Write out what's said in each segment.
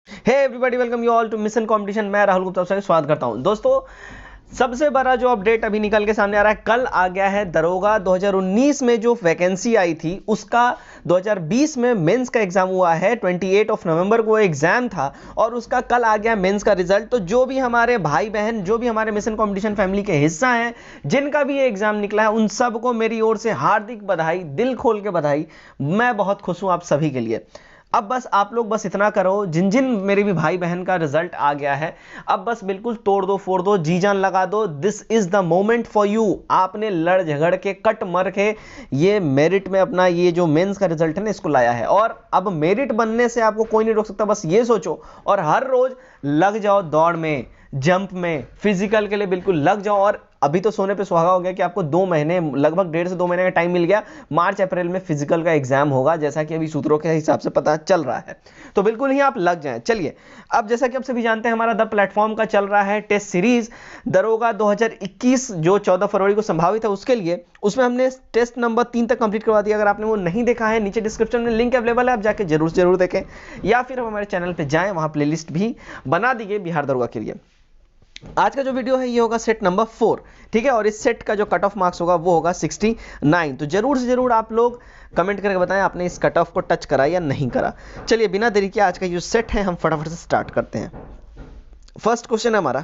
Hey everybody, welcome you all to Mission Competition. मैं राहुल गुप्ता से स्वागत करता हूं। दोस्तों, सबसे बड़ा जो अपडेट अभी निकल के सामने आ रहा है, कल आ गया है दरोगा 2019 में जो वैकेंसी आई थी उसका 2020 में मेंस का एग्जाम हुआ है। 28 नवंबर को एग्जाम था और उसका कल आ गया मेंस का रिजल्ट। तो जो भी हमारे भाई बहन, जो भी हमारे मिशन कंपटीशन फैमिली के हिस्सा हैं, जिनका भी ये एग्जाम निकला है, उन सबको मेरी ओर से हार्दिक बधाई, दिल खोल के बधाई। मैं बहुत खुश हूं आप सभी के लिए। अब बस आप लोग बस इतना करो, जिन जिन मेरे भी भाई बहन का रिजल्ट आ गया है, अब बस बिल्कुल तोड़ दो, फोड़ दो, जी जान लगा दो। This is the moment for you. आपने लड़ झगड़ के, कट मर के ये मेरिट में अपना ये जो मेंस का रिजल्ट है ना, इसको लाया है। और अब मेरिट बनने से आपको कोई नहीं रोक सकता। बस ये सोचो और हर रोज लग जाओ दौड़ में, जंप में, फिजिकल के लिए बिल्कुल लग जाओ। और अभी तो सोने पे सुहागा हो गया कि आपको 2 महीने, लगभग 1.5 से 2 महीने का टाइम मिल गया। मार्च अप्रैल में फिजिकल का एग्जाम होगा, जैसा कि अभी सूत्रों के हिसाब से पता चल रहा है। तो बिल्कुल ही आप लग जाएं। चलिए, अब जैसा कि आप सभी जानते हैं, हमारा द प्लेटफॉर्म का चल रहा है टेस्ट सीरीज दरोगा 2021, जो 14 फरवरी को संभावित है उसके लिए। उसमें हमने टेस्ट नंबर 3 तक कंप्लीट करवा दिया। अगर आपने वो नहीं देखा है, नीचे डिस्क्रिप्शन में लिंक अवेलेबल है, आप जाके जरूर देखें, या फिर हमारे चैनल पर जाएं, वहां प्लेलिस्ट भी बना दी गई बिहार दरोगा के लिए। आज का जो वीडियो है ये होगा सेट नंबर 4, ठीक है। और इस सेट का जो कट ऑफ मार्क्स होगा वो होगा 69। तो जरूर से जरूर आप लोग कमेंट करके बताएं आपने इस कट ऑफ को टच करा या नहीं करा। चलिए, बिना देरी के आज का जो सेट है हम फटाफट से स्टार्ट करते हैं। फर्स्ट क्वेश्चन है हमारा,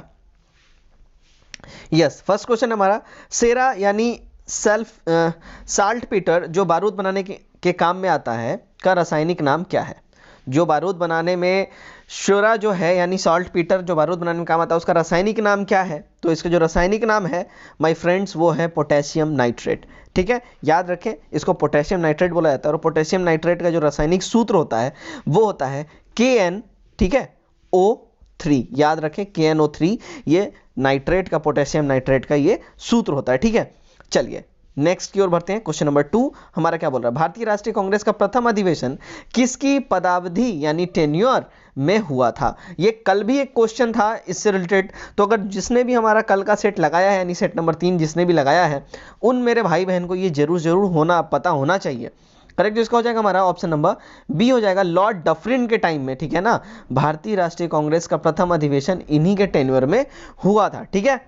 फर्स्ट क्वेश्चन है हमारा, सेरा यानी साल्ट पीटर जो बारूद बनाने के काम में आता है का रासायनिक नाम क्या है। जो बारूद बनाने में शोरा जो है यानी सॉल्ट पीटर जो बारूद बनाने में काम आता है, उसका रासायनिक नाम क्या है। तो इसका जो रासायनिक नाम है माय फ्रेंड्स वो है पोटेशियम नाइट्रेट, ठीक है। याद रखें, इसको पोटेशियम नाइट्रेट बोला जाता है। और पोटेशियम नाइट्रेट का जो रासायनिक सूत्र होता है वो होता है KN, ठीक है, O3। याद रखें, KNO3 ये नाइट्रेट का, पोटेशियम नाइट्रेट का ये सूत्र होता है, ठीक है। चलिए नेक्स्ट की ओर बढ़ते हैं। क्वेश्चन नंबर 2 हमारा क्या बोल रहा है, भारतीय राष्ट्रीय कांग्रेस का प्रथम अधिवेशन किसकी पदावधि यानी टेन्योर में हुआ था। ये कल भी एक क्वेश्चन था इससे रिलेटेड। तो अगर जिसने भी हमारा कल का सेट लगाया है, यानी सेट नंबर 3 जिसने भी लगाया है, उन मेरे भाई बहन को ये जरूर पता होना चाहिए। करेक्ट इसका हो जाएगा हमारा ऑप्शन नंबर बी हो जाएगा, लॉर्ड डफरिन के टाइम में, ठीक है ना। भारतीय राष्ट्रीय कांग्रेस का प्रथम अधिवेशन इन्हीं के टेन्योर में हुआ था, ठीक है।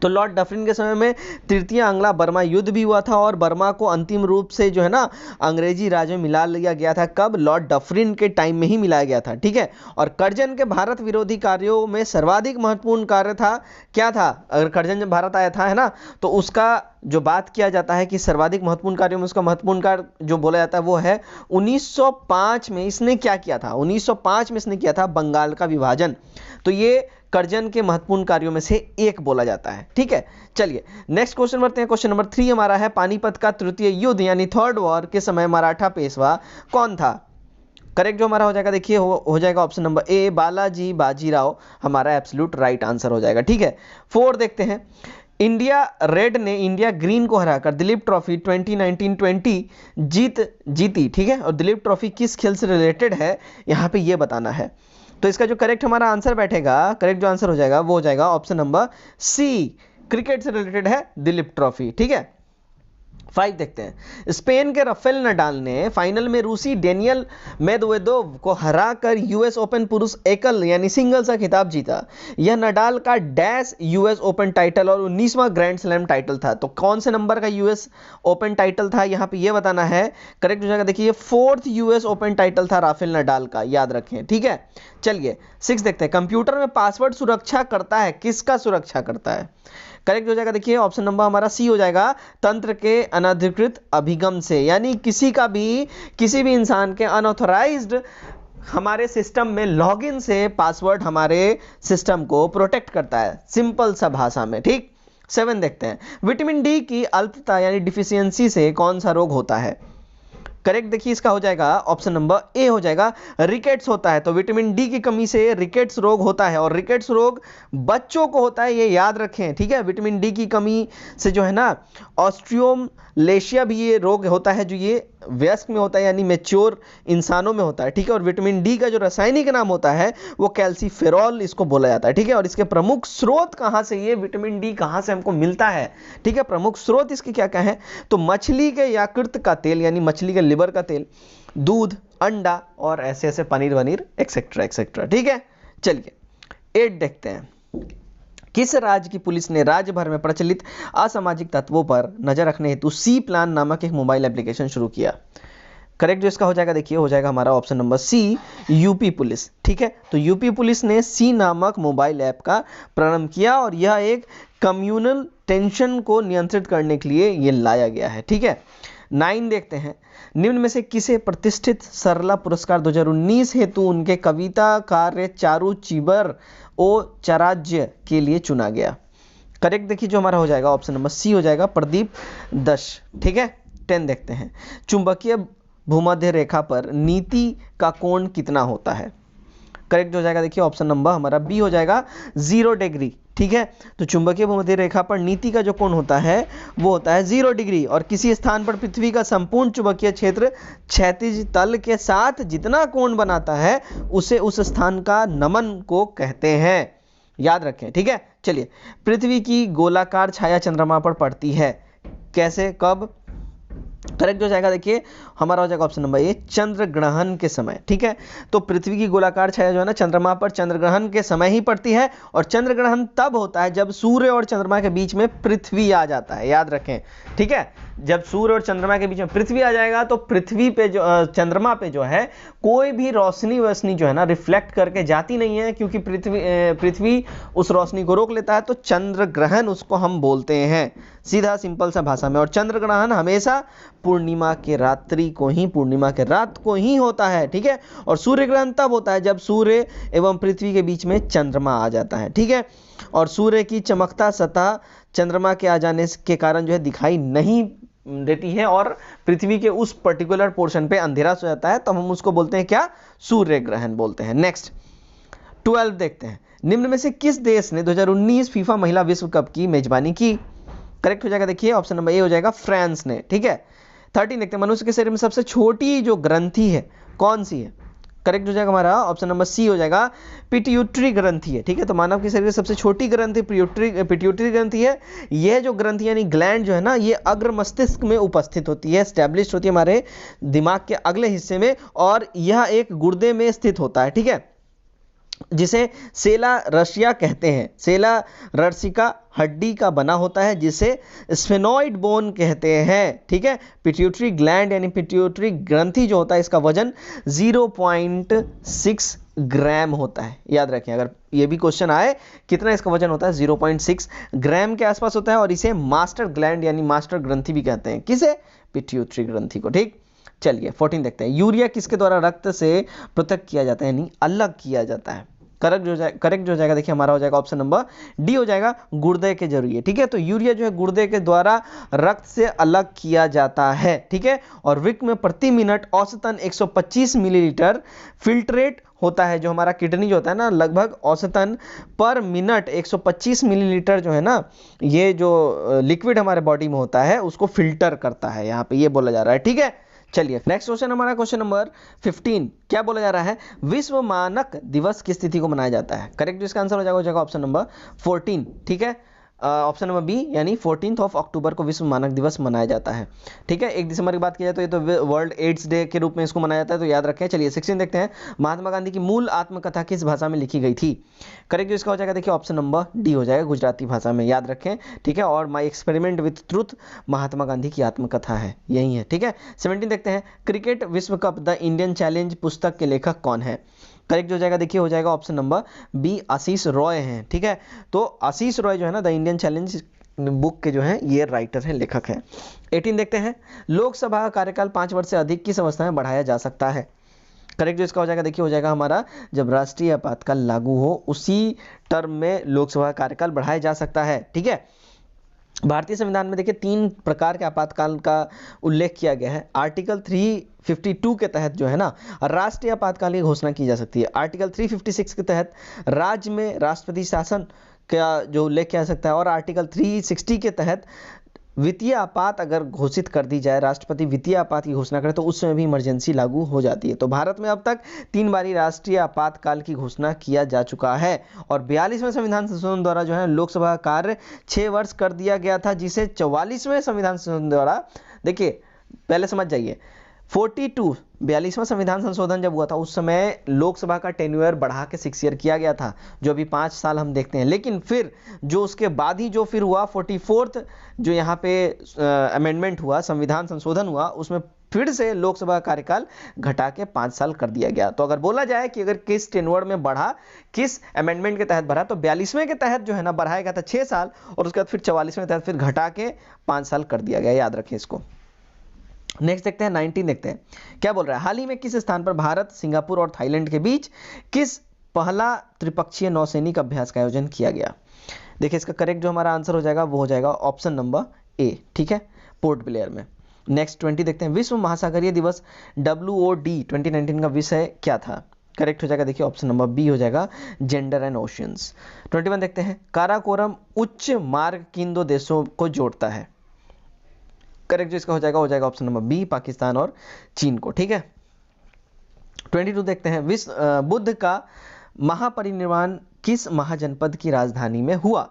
तो लॉर्ड डफरिन के समय में तृतीय आंग्ला बर्मा युद्ध भी हुआ था और बर्मा को अंतिम रूप से जो है ना अंग्रेजी राज में मिला लिया गया था। कब? लॉर्ड डफरिन के टाइम में ही मिलाया गया था, ठीक है। और कर्जन के भारत विरोधी कार्यों में सर्वाधिक महत्वपूर्ण कार्य था, क्या था? अगर कर्जन जब भारत आया था, है ना, तो उसका जो बात किया जाता है कि सर्वाधिक महत्वपूर्ण कार्यों में उसका महत्वपूर्ण कार्य जो बोला जाता है वो है 1905 में इसने क्या किया था। 1905 में इसने किया था बंगाल का विभाजन। तो ये कर्जन के महत्वपूर्ण कार्यों में से एक बोला जाता है, ठीक है। चलिए नेक्स्ट क्वेश्चन बढ़ते हैं। क्वेश्चन नंबर 3 हमारा है, पानीपत का तृतीय युद्ध यानी थर्ड वॉर के समय मराठा पेशवा कौन था। करेक्ट जो हमारा हो जाएगा, देखिए हो जाएगा option number A, Balaji Bajirao हमारा एब्सोल्यूट राइट आंसर हो जाएगा, ठीक है। 4 देखते हैं, इंडिया रेड ने इंडिया ग्रीन को हराकर दिलीप ट्रॉफी 2019-20 जीती, ठीक है। और दिलीप ट्रॉफी किस खेल से रिलेटेड है यहाँ पे ये बताना है। तो इसका जो करेक्ट हमारा आंसर बैठेगा, करेक्ट जो आंसर हो जाएगा वो हो जाएगा ऑप्शन नंबर सी, क्रिकेट से रिलेटेड है दिलीप ट्रॉफी, ठीक है। 5 देखते हैं, स्पेन के राफेल नडाल ने फाइनल में रूसी डेनियल मेदवेदेव को हराकर यूएस ओपन पुरुष एकल यानी सिंगल्स का खिताब जीता। यह नडाल का डैश यूएस ओपन टाइटल और 19वां ग्रैंड स्लैम टाइटल था। तो कौन से नंबर का यूएस ओपन टाइटल था यहाँ पे ये बताना है। करेक्ट हो जाएगा, देखिए 4th यूएस ओपन टाइटल था राफेल नडाल का, याद रखें, ठीक है। चलिए 6 देखते हैं, कंप्यूटर में पासवर्ड सुरक्षा करता है, किसका सुरक्षा करता है। करेक्ट हो जाएगा, देखिए ऑप्शन नंबर हमारा सी हो जाएगा, तंत्र के अनधिकृत अभिगम से, यानी किसी भी इंसान के अनऑथराइज्ड हमारे सिस्टम में लॉगिन से पासवर्ड हमारे सिस्टम को प्रोटेक्ट करता है, सिंपल सा भाषा में, ठीक। 7 देखते हैं, विटामिन डी की अल्पता यानी डिफिशियंसी से कौन सा रोग होता है। करेक्ट देखिए इसका हो जाएगा ऑप्शन नंबर ए हो जाएगा, रिकेट्स होता है। तो विटामिन डी की कमी से रिकेट्स रोग होता है और रिकेट्स रोग बच्चों को होता है, ये याद रखें, ठीक है। विटामिन डी की कमी से जो है ना ऑस्ट्रियोमलेशिया भी ये रोग होता है, जो ये वयस्क में होता है यानी मैच्योर इंसानों में होता है, ठीक है। और विटामिन डी का जो रासायनिक नाम होता है वो कैल्सीफेरॉल इसको बोला जाता है, ठीक है। और इसके प्रमुख स्रोत कहाँ से, ये विटामिन डी कहाँ से हमको मिलता है, ठीक है। प्रमुख स्रोत इसके क्या क्या है, तो मछली के यकृत का तेल यानी मछली के लिवर का तेल, दूध, अंडा और ऐसे ऐसे पनीर वनीर एक्सेट्रा एक्सेट्रा। ठीक है, चलिए 8 देखते हैं। किस राज्य की पुलिस ने राज्य भर में प्रचलित असामाजिक तत्वों पर नजर रखने हेतु सी प्लान नामक एक मोबाइल एप्लीकेशन शुरू किया? करेक्ट जो इसका हो जाएगा, देखिए हो जाएगा हमारा option number C, UP police. ठीक है, तो यूपी पुलिस ने सी नामक मोबाइल ऐप का प्रारंभ किया और यह एक कम्युनल टेंशन को नियंत्रित करने के लिए ये लाया गया है। ठीक है, 9 देखते हैं। निम्न में से किसे प्रतिष्ठित सरला पुरस्कार 2019 हेतु उनके कविता कार्य चारू चिबर ओ चराज्य के लिए चुना गया? करेक्ट देखिए जो हमारा हो जाएगा ऑप्शन नंबर सी हो जाएगा, प्रदीप दश। ठीक है, 10 देखते हैं। चुंबकीय भूमध्य रेखा पर नीति का कोण कितना होता है? करेक्ट हो जाएगा, देखिए ऑप्शन नंबर हमारा बी हो जाएगा, 0 डिग्री। ठीक है, तो चुंबकीय भूमध्य रेखा पर नीति का जो कोण होता है वो होता है 0 डिग्री, और किसी स्थान पर पृथ्वी का संपूर्ण चुंबकीय क्षेत्र क्षैतिज तल के साथ जितना कोण बनाता है उसे उस स्थान का नमन को कहते हैं, याद रखें। ठीक है, चलिए, पृथ्वी की गोलाकार छाया चंद्रमा पर पड़ती है, कैसे, कब? करेक्ट हो जाएगा, देखिए हमारा हो जाएगा ऑप्शन नंबर ए, चंद्र ग्रहण के समय। ठीक है, तो पृथ्वी की गोलाकार छाया जो है ना चंद्रमा पर चंद्र ग्रहण के समय ही पड़ती है, और चंद्र ग्रहण तब होता है जब सूर्य और चंद्रमा के बीच में पृथ्वी आ जाता है, याद रखें। ठीक है, जब सूर्य और चंद्रमा के बीच में पृथ्वी आ जाएगा तो पृथ्वी पे जो चंद्रमा पे जो है कोई भी रोशनी वोशनी जो है ना रिफ्लेक्ट करके जाती नहीं है, क्योंकि पृथ्वी उस रोशनी को रोक लेता है, तो चंद्र ग्रहण उसको हम बोलते हैं, सीधा सिंपल सा भाषा में। और चंद्र ग्रहण हमेशा पूर्णिमा के रात को ही होता है। ठीक है, और सूर्य ग्रहण तब होता है जब सूर्य एवं पृथ्वी के बीच में चंद्रमा आ जाता है। ठीक है, और सूर्य की चमकता सतह चंद्रमा के आ जाने के कारण जो है दिखाई नहीं देती है और पृथ्वी के उस पर्टिकुलर पोर्शन पे अंधेरा सो जाता है, तो हम उसको बोलते हैं क्या, सूर्य ग्रहण बोलते हैं। नेक्स्ट 12 देखते हैं। निम्न में से किस देश ने 2019 फीफा महिला विश्व कप की मेजबानी की? करेक्ट हो जाएगा, देखिए ऑप्शन नंबर ए हो जाएगा, फ्रांस ने। ठीक है, 13 देखते हैं। मनुष्य के शरीर में सबसे छोटी जो ग्रंथि है कौन सी है? करेक्ट हो जाएगा हमारा ऑप्शन नंबर सी हो जाएगा, पिट्यूटरी ग्रंथि है। ठीक है, तो मानव के शरीर में सबसे छोटी ग्रंथि पिट्यूटरी ग्रंथि है। यह जो ग्रंथि यानी ग्लैंड जो है ना, ये अग्र मस्तिष्क में उपस्थित होती है, स्टैब्लिश होती है हमारे दिमाग के अगले हिस्से में, और यह एक गुर्दे में स्थित होता है। ठीक है, जिसे सेला रसिया कहते हैं। सेला रसिका हड्डी का बना होता है, जिसे स्फेनॉइड बोन कहते हैं। ठीक है, पिट्यूटरी ग्लैंड यानी पिट्यूटरी ग्रंथि जो होता है इसका वजन 0.6 ग्राम होता है, याद रखें। अगर ये भी क्वेश्चन आए कितना इसका वजन होता है, 0.6 ग्राम के आसपास होता है, और इसे मास्टर ग्लैंड यानी मास्टर ग्रंथि भी कहते हैं। किसे? पिट्यूटरी ग्रंथि को। ठीक, चलिए 14 देखते हैं। यूरिया किसके द्वारा रक्त से पृथक किया जाता है यानी अलग किया जाता है? करेक्ट जो जाएगा, देखिए हमारा हो जाएगा ऑप्शन नंबर डी हो जाएगा, गुर्दे के जरिए। ठीक है, तो यूरिया जो है गुर्दे के द्वारा रक्त से अलग किया जाता है। ठीक है, और विक में प्रति मिनट औसतन 125 मिलीलीटर फिल्ट्रेट होता है, जो हमारा किडनी जो होता है ना, लगभग औसतन पर मिनट 125 मिलीलीटर जो है ना, ये जो लिक्विड हमारे बॉडी में होता है उसको फिल्टर करता है, यहाँ पे ये बोला जा रहा है। ठीक है, चलिए नेक्स्ट क्वेश्चन हमारा क्वेश्चन नंबर 15 क्या बोला जा रहा है, विश्व मानक दिवस किस तिथि को मनाया जाता है? करेक्ट इसका आंसर हो जाएगा ऑप्शन नंबर 14। ठीक है, ऑप्शन नंबर बी यानी 14 अक्टूबर को विश्व मानक दिवस मनाया जाता है। ठीक है, 1 दिसंबर की बात की जाए तो ये तो वर्ल्ड एड्स डे के रूप में इसको मनाया जाता है, तो याद रखें। चलिए 16 देखते हैं, महात्मा गांधी की मूल आत्मकथा किस भाषा में लिखी गई थी? करेक्ट इसका हो जाएगा, देखिए ऑप्शन नंबर डी हो जाएगा, गुजराती भाषा में, याद रखें। ठीक है, और my experiment with truth Mahatma Gandhi की आत्मकथा है, यही है। ठीक है, 17 देखते हैं, क्रिकेट विश्व कप द इंडियन चैलेंज पुस्तक के लेखक कौन है? करेक्ट हो जाएगा, देखिए हो जाएगा ऑप्शन नंबर बी, आशीष रॉय हैं। ठीक है, तो आशीष रॉय जो है ना द इंडियन चैलेंज बुक के जो है ये राइटर है, लेखक है। 18 देखते हैं, लोकसभा का कार्यकाल 5 वर्ष से अधिक किस अवस्था में बढ़ाया जा सकता है? करेक्ट जो इसका हो जाएगा, देखिए हो जाएगा हमारा जब राष्ट्रीय आपातकाल लागू हो उसी टर्म में लोकसभा का कार्यकाल बढ़ाया जा सकता है। ठीक है, भारतीय संविधान में देखिए 3 प्रकार के आपातकाल का उल्लेख किया गया है। आर्टिकल 352 के तहत जो है ना राष्ट्रीय आपातकाल की घोषणा की जा सकती है। आर्टिकल 356 के तहत राज्य में राष्ट्रपति शासन का जो उल्लेख किया जा सकता है, और आर्टिकल 360 के तहत वित्तीय आपात अगर घोषित कर दी जाए, राष्ट्रपति वित्तीय आपात की घोषणा करे तो उस समय भी इमरजेंसी लागू हो जाती है। तो भारत में अब तक 3 बारी राष्ट्रीय आपातकाल की घोषणा किया जा चुका है, और 42वें संविधान संशोधन द्वारा जो है लोकसभा कार्य 6 वर्ष कर दिया गया था, जिसे 44वें संविधान संशोधन द्वारा, देखिए पहले समझ जाइए, 42वां संविधान संशोधन जब हुआ था उस समय लोकसभा का टेन्योर बढ़ा के 6 ईयर किया गया था, जो अभी 5 साल हम देखते हैं। लेकिन फिर जो उसके बाद ही जो फिर हुआ 44th जो यहाँ पे अमेंडमेंट हुआ, संविधान संशोधन हुआ, उसमें फिर से लोकसभा कार्यकाल घटा के 5 साल कर दिया गया। तो अगर बोला जाए कि अगर किस टेन्योर में बढ़ा, किस अमेंडमेंट के तहत बढ़ा, तो 42वें के तहत जो है ना बढ़ाया गया था 6 साल, और उसके बाद फिर 44वें के तहत फिर घटा के 5 साल कर दिया गया। याद रखें इसको। नेक्स्ट देखते हैं 19 देखते हैं क्या बोल रहा है। हाल ही में किस स्थान पर भारत, सिंगापुर और थाईलैंड के बीच किस पहला त्रिपक्षीय नौसैनिक अभ्यास का आयोजन किया गया? देखिए इसका करेक्ट जो हमारा आंसर हो जाएगा वो हो जाएगा ऑप्शन नंबर ए, ठीक है, पोर्ट ब्लेयर में। नेक्स्ट 20 देखते हैं। विश्व महासागरीय दिवस WOD 2019 का विषय क्या था? करेक्ट हो जाएगा, देखिए ऑप्शन नंबर बी हो जाएगा, जेंडर एंड ओशियंस। 21 देखते हैं। काराकोरम उच्च मार्ग किन दो देशों को जोड़ता है? करेक्ट जो इसका हो जाएगा ऑप्शन नंबर बी, पाकिस्तान और चीन को, ठीक है। 22 देखते हैं। बुद्ध का महापरिनिर्वाण किस महाजनपद की राजधानी में हुआ?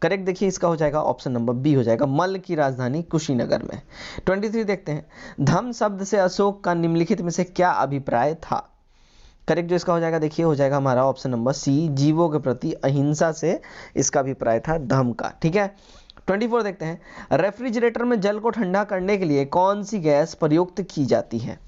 करेक्ट देखिए इसका हो जाएगा ऑप्शन नंबर बी हो जाएगा, मल्ल की राजधानी कुशीनगर में। 23 देखते हैं। धम्म शब्द से अशोक का निम्नलिखित में से क्या अभिप्राय था? करेक्ट जो इसका हो जाएगा, देखिए हो जाएगा हमारा ऑप्शन नंबर सी, जीवों के प्रति अहिंसा से इसका अभिप्राय था धम्म का, ठीक है। 24 देखते हैं। रेफ्रिजरेटर में जल को ठंडा करने के लिए कौन सी गैस प्रयुक्त की जाती है?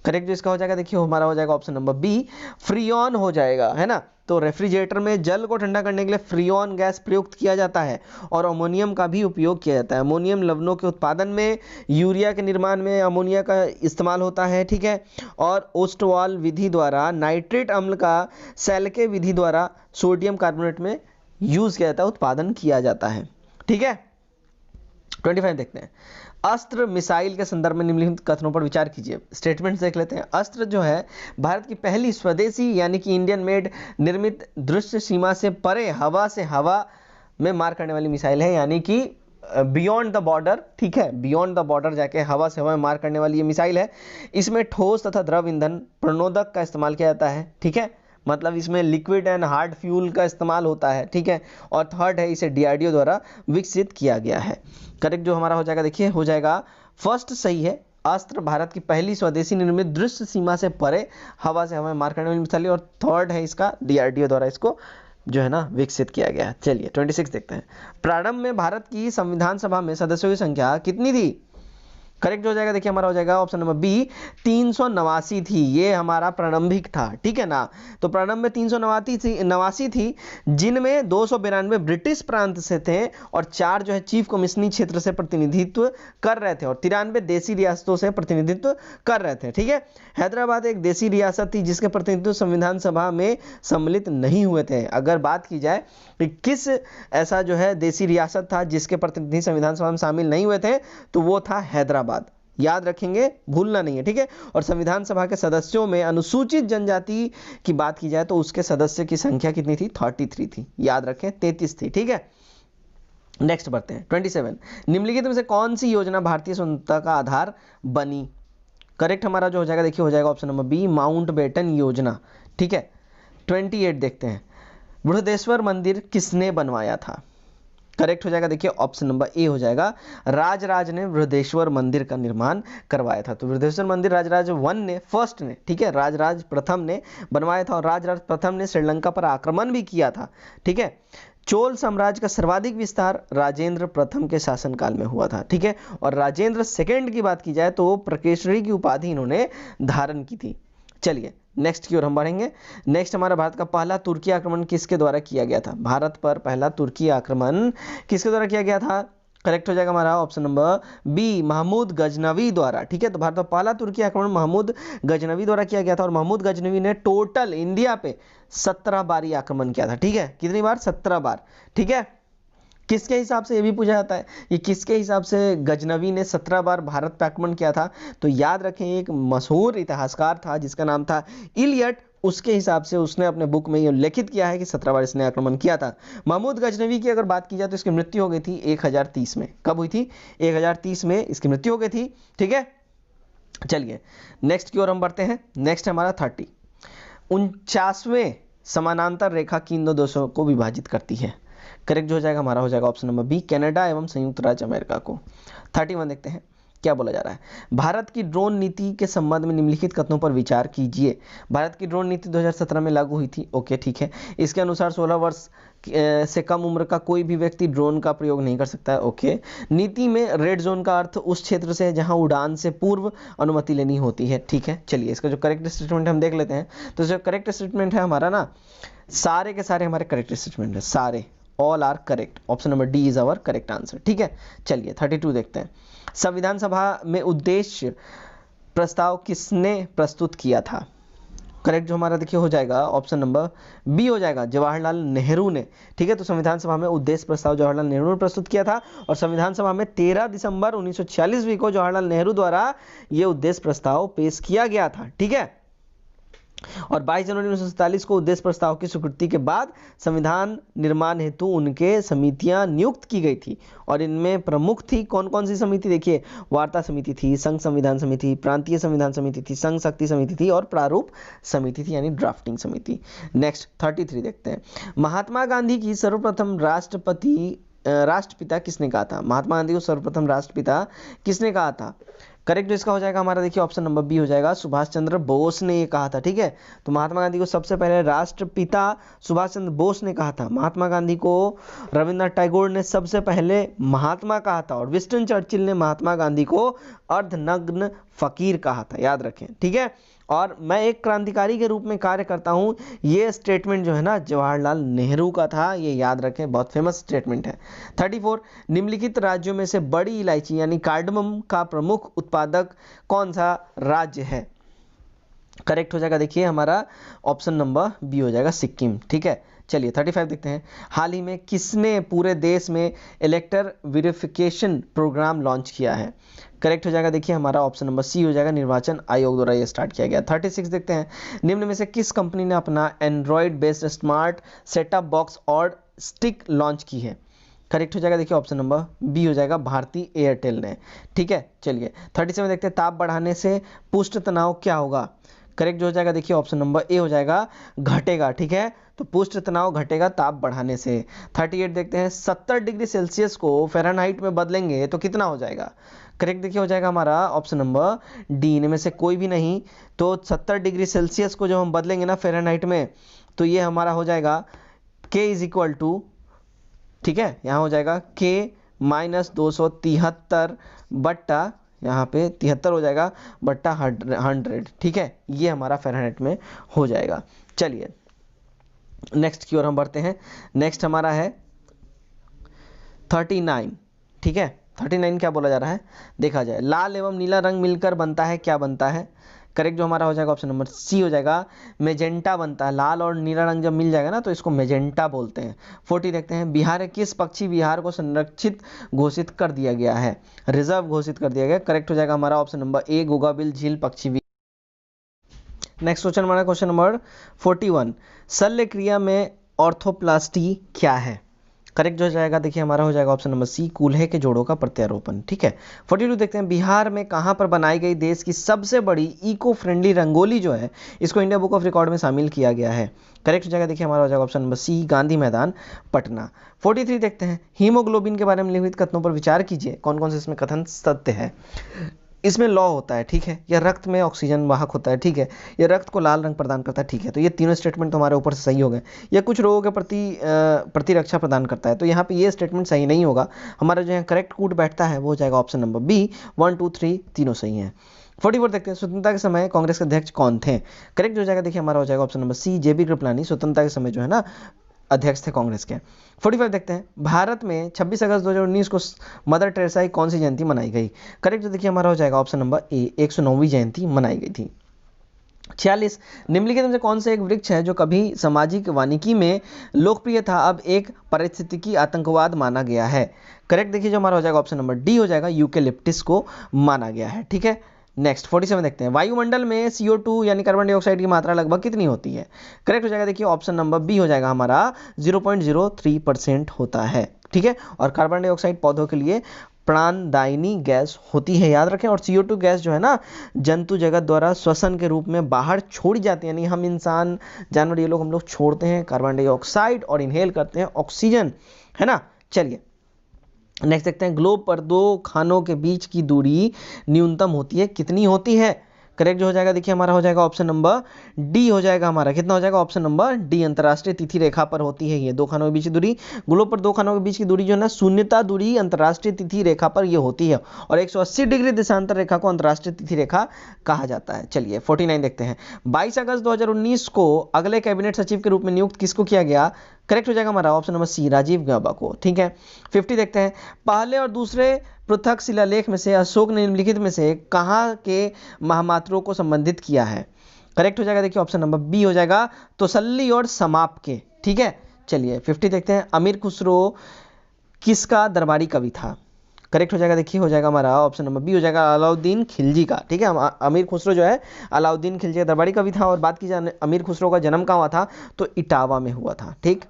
करेक्ट जो इसका हो जाएगा, देखिए हमारा हो जाएगा ऑप्शन नंबर बी, फ्रीऑन हो जाएगा, है ना। तो रेफ्रिजरेटर में जल को ठंडा करने के लिए फ्रीऑन गैस प्रयुक्त किया जाता है, और अमोनियम का भी उपयोग किया जाता है। अमोनियम लवणों के उत्पादन में, यूरिया के निर्माण में अमोनिया का इस्तेमाल होता है, ठीक है। और ओस्टवाल विधि द्वारा नाइट्रेट अम्ल का सैलके विधि द्वारा सोडियम कार्बोनेट में यूज किया जाता है, उत्पादन किया जाता है, ठीक है। 25 देखते हैं। अस्त्र मिसाइल के संदर्भ में निम्नलिखित कथनों पर विचार कीजिए। स्टेटमेंट देख लेते हैं। अस्त्र जो है भारत की पहली स्वदेशी यानी कि इंडियन मेड निर्मित दृश्य सीमा से परे हवा से हवा में मार करने वाली मिसाइल है, यानी कि बियॉन्ड द बॉर्डर, ठीक है, बियॉन्ड द बॉर्डर जाके हवा से हवा में मार करने वाली ये मिसाइल है। इसमें ठोस तथा द्रव ईंधन प्रणोदक का इस्तेमाल किया जाता है, ठीक है, मतलब इसमें लिक्विड एंड हार्ड फ्यूल का इस्तेमाल होता है, ठीक है। और थर्ड है, इसे DRDO द्वारा विकसित किया गया है। करेक्ट जो हमारा हो जाएगा, देखिए हो जाएगा फर्स्ट सही है। अस्त्र भारत की पहली स्वदेशी निर्मित दृश्य सीमा से परे हवा से हवा में मार करने वाली मिसाइल, और थर्ड है इसका DRDO द्वारा इसको जो है ना विकसित किया गया है। चलिए 26 देखते हैं। प्रारंभ में भारत की संविधान सभा में सदस्यों की संख्या कितनी थी? करेक्ट हो जाएगा, देखिए हमारा हो जाएगा ऑप्शन नंबर बी, 389 थी। ये हमारा प्रारंभिक था, ठीक है ना। तो प्रारंभ में 389 थी, जिनमें 292 ब्रिटिश प्रांत से थे और 4 जो है चीफ कमिश्नरी क्षेत्र से प्रतिनिधित्व कर रहे थे, और 93 देसी रियासतों से प्रतिनिधित्व कर रहे थे, ठीक है। हैदराबाद एक देसी रियासत थी जिसके प्रतिनिधित्व संविधान सभा में सम्मिलित नहीं हुए थे। अगर बात की जाए कि किस ऐसा जो है देसी रियासत था जिसके प्रतिनिधि संविधान सभा में शामिल नहीं हुए थे, तो वो था हैदराबाद। याद रखेंगे, भूलना नहीं है, ठीक है। और संविधान सभा के सदस्यों में अनुसूचित जनजाति की बात की जाए तो उसके सदस्य की संख्या कितनी थी? 33 थी। याद रखें 33 थी, ठीक है। नेक्स्ट बढ़ते हैं 27। निम्नलिखित में से कौन सी योजना भारतीय स्वतंत्रता का आधार बनी? करेक्ट हमारा जो हो जाएगा, देखिए हो जाएगा ऑप्शन नंबर बी, माउंटबेटन योजना, ठीक है। 28 देखते हैं। बृहदेश्वर मंदिर किसने बनवाया था? करेक्ट हो जाएगा, देखिए ऑप्शन नंबर ए हो जाएगा, राजराज ने बृहदेश्वर मंदिर का निर्माण करवाया था। तो बृहदेश्वर मंदिर राजराज फर्स्ट ने, ठीक है, राजराज प्रथम ने बनवाया था, और राजराज प्रथम ने श्रीलंका पर आक्रमण भी किया था, ठीक है। चोल साम्राज्य का सर्वाधिक विस्तार राजेंद्र प्रथम के शासनकाल में हुआ था, ठीक है। और राजेंद्र सेकेंड की बात की जाए तो प्रकेशरी की उपाधि इन्होंने धारण की थी। चलिए नेक्स्ट की ओर हम बढ़ेंगे। नेक्स्ट हमारा भारत का पहला तुर्की आक्रमण किसके द्वारा किया गया था? भारत पर पहला तुर्की आक्रमण किसके द्वारा किया गया था? करेक्ट हो जाएगा हमारा option number B, Mahmud Ghaznavi द्वारा, ठीक है। तो भारत पर पहला तुर्की आक्रमण महमूद गजनवी द्वारा किया गया था, और महमूद गजनवी ने टोटल इंडिया पे 17 बार ही आक्रमण किया था, ठीक है। कितनी बार? 17 बार, ठीक है। किसके हिसाब से, ये भी पूछा जाता है, ये किसके हिसाब से गजनवी ने 17 बार भारत पर आक्रमण किया था? तो याद रखें एक मशहूर इतिहासकार था जिसका नाम था इलियट, उसके हिसाब से उसने अपने बुक में ये उल्लेखित किया है कि 17 बार इसने आक्रमण किया था। महमूद गजनवी की अगर बात की जाए तो इसकी मृत्यु हो गई थी 1030 में। कब हुई थी? 1030 में इसकी मृत्यु हो गई थी, ठीक है। चलिए नेक्स्ट की ओर हम बढ़ते हैं। नेक्स्ट हमारा 30। 49वें समानांतर रेखा किन दो देशों को विभाजित करती है? करेक्ट जो हो जाएगा हमारा हो जाएगा ऑप्शन नंबर बी, कनाडा एवं संयुक्त राज्य अमेरिका को। 31 देखते हैं। क्या बोला जा रहा है? भारत की ड्रोन नीति के संबंध में निम्नलिखित कथनों पर विचार कीजिए। भारत की ड्रोन नीति 2017 में लागू हुई थी। ओके, ठीक है। इसके अनुसार 16 वर्ष से कम उम्र का कोई भी व्यक्ति ड्रोन का प्रयोग नहीं कर सकता है। ओके। नीति में रेड जोन का अर्थ उस क्षेत्र से जहां उड़ान से पूर्व अनुमति लेनी होती है। ठीक है, चलिए इसका जो करेक्ट स्टेटमेंट हम देख लेते हैं। तो जो करेक्ट स्टेटमेंट है हमारा ना, सारे के सारे हमारे करेक्ट स्टेटमेंट है, सारे, all are correct. Option number D is our correct answer. ठीक है, चलिए 32 देखते हैं। संविधान सभा में उद्देश्य प्रस्ताव किसने प्रस्तुत किया था? करेक्ट जो हमारा देखिए हो जाएगा ऑप्शन नंबर बी हो जाएगा, जवाहरलाल नेहरू ने। ठीक है, तो संविधान सभा में उद्देश्य प्रस्ताव जवाहरलाल नेहरू ने प्रस्तुत किया था और संविधान सभा में 13 दिसंबर 1946 को जवाहरलाल नेहरू द्वारा यह उद्देश्य प्रस्ताव पेश किया गया था। ठीक है, और 22 जनवरी 1947 को उद्देश्य प्रस्ताव की स्वीकृति के बाद संविधान निर्माण हेतु उनके समितियां नियुक्त की गई थी और इनमें प्रमुख थी कौन कौन सी समिति? देखिए, वार्ता समिति थी, संघ संविधान समिति, प्रांतीय संविधान समिति थी, संघ शक्ति समिति थी और प्रारूप समिति थी, यानी ड्राफ्टिंग समिति। नेक्स्ट 33 देखते हैं। महात्मा गांधी की सर्वप्रथम राष्ट्रपिता किसने कहा था? महात्मा गांधी को सर्वप्रथम राष्ट्रपिता किसने कहा था? करेक्ट जो इसका हो जाएगा हमारा देखिए ऑप्शन नंबर बी हो जाएगा, सुभाष चंद्र बोस ने ये कहा था। ठीक है, तो महात्मा गांधी को सबसे पहले राष्ट्रपिता सुभाष चंद्र बोस ने कहा था। महात्मा गांधी को रविंद्रनाथ टैगोर ने सबसे पहले महात्मा कहा था और विंस्टन चर्चिल ने महात्मा गांधी को अर्धनग्न फकीर कहा था, याद रखें। ठीक है, और मैं एक क्रांतिकारी के रूप में कार्य करता हूं, ये स्टेटमेंट जो है ना जवाहरलाल नेहरू का था, ये याद रखें, बहुत फेमस स्टेटमेंट है। 34 निम्नलिखित राज्यों में से बड़ी इलायची यानी कार्डमम का प्रमुख उत्पादक कौन सा राज्य है? करेक्ट हो जाएगा देखिए हमारा ऑप्शन नंबर बी हो जाएगा, सिक्किम। ठीक है, चलिए 35 देखते हैं। हाल ही में किसने पूरे देश में इलेक्टर वेरिफिकेशन प्रोग्राम लॉन्च किया है? करेक्ट हो जाएगा देखिए हमारा ऑप्शन नंबर सी हो जाएगा, निर्वाचन आयोग द्वारा यह स्टार्ट किया गया। 36 देखते हैं। निम्न में से किस कंपनी ने अपना Android based smart setup box और स्टिक लॉन्च की है? करेक्ट हो जाएगा देखिए ऑप्शन नंबर बी हो जाएगा, भारती एयरटेल ने। ठीक है, चलिए 37 देखते हैं। ताप बढ़ाने से पुष्ट तनाव क्या होगा? करेक्ट जो हो जाएगा देखिए ऑप्शन नंबर ए हो जाएगा, घटेगा। ठीक है, तो पुष्ट तनाव घटेगा ताप बढ़ाने से। 38 देखते हैं। 70 डिग्री सेल्सियस को फ़ारेनहाइट में बदलेंगे तो कितना हो जाएगा? करेक्ट देखिए हो जाएगा हमारा ऑप्शन नंबर डी, इनमें से कोई भी नहीं। तो 70 डिग्री सेल्सियस को जब हम बदलेंगे ना फ़ारेनहाइट में, तो ये हमारा हो जाएगा के इज इक्वल टू, ठीक है, यहाँ हो जाएगा के -273 बट्टा, यहाँ पे 73 हो जाएगा बट्टा 100। ठीक है, ये हमारा फ़ारेनहाइट में हो जाएगा। चलिए नेक्स्ट की ओर हम बढ़ते हैं। नेक्स्ट हमारा है 39। ठीक है, 39 क्या बोला जा रहा है देखा जाए। लाल एवं नीला रंग मिलकर बनता है, क्या बनता है? करेक्ट जो हमारा हो जाएगा ऑप्शन नंबर सी हो जाएगा, मेजेंटा बनता है। लाल और नीला रंग जब मिल जाएगा ना तो इसको मेजेंटा बोलते हैं। 40 देखते हैं। बिहार किस पक्षी विहार को संरक्षित घोषित कर दिया गया है? रिजर्व घोषित कर दिया गया। करेक्ट हो जाएगा हमारा ऑप्शन नंबर ए, गोगाबिल झील पक्षी। नेक्स्ट क्वेश्चन हमारा क्वेश्चन नंबर 41। शल्य क्रिया में ऑर्थोप्लास्टी क्या है? करेक्ट जो हो जाएगा देखिए हमारा हो जाएगा ऑप्शन नंबर सी, कूल्हे के जोड़ों का प्रत्यारोपण। ठीक है, 42 देखते हैं। बिहार में कहां पर बनाई गई देश की सबसे बड़ी इको फ्रेंडली रंगोली जो है, इसको इंडिया बुक ऑफ रिकॉर्ड में शामिल किया गया है? करेक्ट हो जाएगा देखिए हमारा हो जाएगा ऑप्शन नंबर सी, गांधी मैदान पटना। 43 देखते हैं। हीमोग्लोबिन के बारे में लिखित कथनों पर विचार कीजिए, कौन कौन से इसमें कथन सत्य है? इसमें लॉ होता है, ठीक है, यह रक्त में ऑक्सीजन वाहक होता है, ठीक है, यह रक्त को लाल रंग प्रदान करता है, ठीक है, तो ये तीनों स्टेटमेंट तो हमारे ऊपर से सही हो गए। यह कुछ रोगों के प्रति प्रतिरक्षा प्रदान करता है, तो यहाँ पे ये स्टेटमेंट सही नहीं होगा। हमारा जो है करेक्ट कूट बैठता है वो हो जाएगा ऑप्शन नंबर बी, 1 2 3 तीनों सही हैं। 44 देखते हैं। स्वतंत्रता के समय कांग्रेस के अध्यक्ष कौन थे? करेक्ट हो जाएगा देखिए हमारा हो जाएगा ऑप्शन नंबर सी, जेबी कृपलानी स्वतंत्रता के समय जो है ना अध्यक्ष थे कांग्रेस के। 45 देखते हैं। भारत में 26 अगस्त 2019 को मदर टेरेसा की कौन सी जयंती मनाई गई? करेक्ट जो देखिए हमारा हो जाएगा ऑप्शन नंबर ए, 109वीं जयंती मनाई गई थी। 46 निम्नलिखित में से कौन सा एक वृक्ष है जो कभी सामाजिक वानिकी में लोकप्रिय था, अब एक पारिस्थितिकी आतंकवाद माना गया है? करेक्ट देखिए जो हमारा हो जाएगा ऑप्शन नंबर डी हो जाएगा, यूकेलिप्टिस को माना गया है। ठीक है, नेक्स्ट 47 देखते हैं। वायुमंडल में CO2 यानी कार्बन डाइऑक्साइड की मात्रा लगभग कितनी होती है? करेक्ट हो जाएगा देखिए ऑप्शन नंबर बी हो जाएगा हमारा 0.03% होता है। ठीक है, और कार्बन डाइऑक्साइड पौधों के लिए प्राणदायिनी गैस होती है, याद रखें। और CO2 गैस जो है ना जंतु जगत द्वारा श्वसन के रूप में बाहर छोड़ी जाती है, यानी हम इंसान जानवर ये लोग हम लोग छोड़ते हैं कार्बन डाइऑक्साइड और इनहेल करते हैं ऑक्सीजन, है ना। चलिए नेक्स्ट देखते हैं, ग्लोब पर दो खानों के बीच की दूरी न्यूनतम होती है, कितनी होती है? करेक्ट जो हो जाएगा देखिए हमारा हो जाएगा ऑप्शन नंबर डी हो जाएगा हमारा, कितना हो जाएगा? ऑप्शन नंबर डी, अंतर्राष्ट्रीय तिथि रेखा पर होती है ये दो खानों के बीच की दूरी। ग्लोब पर दो खानों के बीच की दूरी जो है ना, शून्यता दूरी अंतर्राष्ट्रीय तिथि रेखा पर ये होती है, और 180 डिग्री देशांतर रेखा को अंतर्राष्ट्रीय तिथि रेखा कहा जाता है। चलिए 49 देखते हैं, 22 अगस्त 2019 को अगले कैबिनेट सचिव के रूप में नियुक्त किसको किया गया? करेक्ट हो जाएगा हमारा option number C, Rajiv Gauba को। ठीक है, 50 देखते हैं, पहले और दूसरे पृथक शिलालेख में से अशोक ने निम्नलिखित में से कहाँ के महामात्रों को संबंधित किया है? करेक्ट हो जाएगा देखिए ऑप्शन नंबर बी हो जाएगा, तसल्ली और समाप के। ठीक है, चलिए 50 देखते हैं, अमीर खुसरो किसका दरबारी कवि था? करेक्ट हो जाएगा देखिए हो जाएगा हमारा ऑप्शन नंबर बी हो जाएगा, अलाउद्दीन खिलजी का। ठीक है, अमीर खुसरो जो है अलाउद्दीन खिलजी का दरबारी कवि था। और बात की जाए अमीर खुसरो का जन्म कहाँ हुआ था, तो इटावा में हुआ था। ठीक,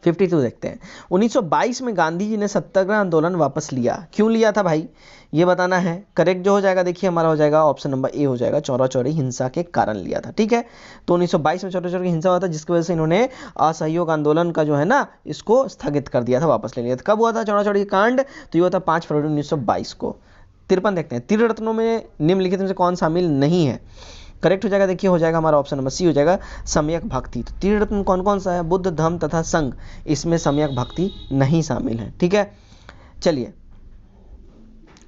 52 देखते हैं, 1922 में गांधी जी ने सत्याग्रह आंदोलन वापस लिया, क्यों लिया था भाई, ये बताना है। करेक्ट जो हो जाएगा देखिए हमारा हो जाएगा ऑप्शन नंबर ए हो जाएगा, चौरा चौरी हिंसा के कारण लिया था। ठीक है, तो 1922 में चौरा चौरी हिंसा हुआ था, जिसकी वजह से इन्होंने असहयोग आंदोलन का जो है ना, इसको स्थगित कर दिया था, वापस ले लिया था। कब हुआ था चौरा चौरी कांड, तो ये हुआ था 5 फरवरी 1922 को। 53 देखते हैं, त्रिरत्नों में निम्नलिखित में से कौन शामिल नहीं है? करेक्ट हो जाएगा देखिए हो जाएगा हमारा ऑप्शन नंबर सी हो जाएगा, सम्यक भक्ति। तो त्रिरत्न कौन कौन सा है? बुद्ध, धम्म तथा संघ, इसमें सम्यक भक्ति नहीं शामिल है। ठीक है, चलिए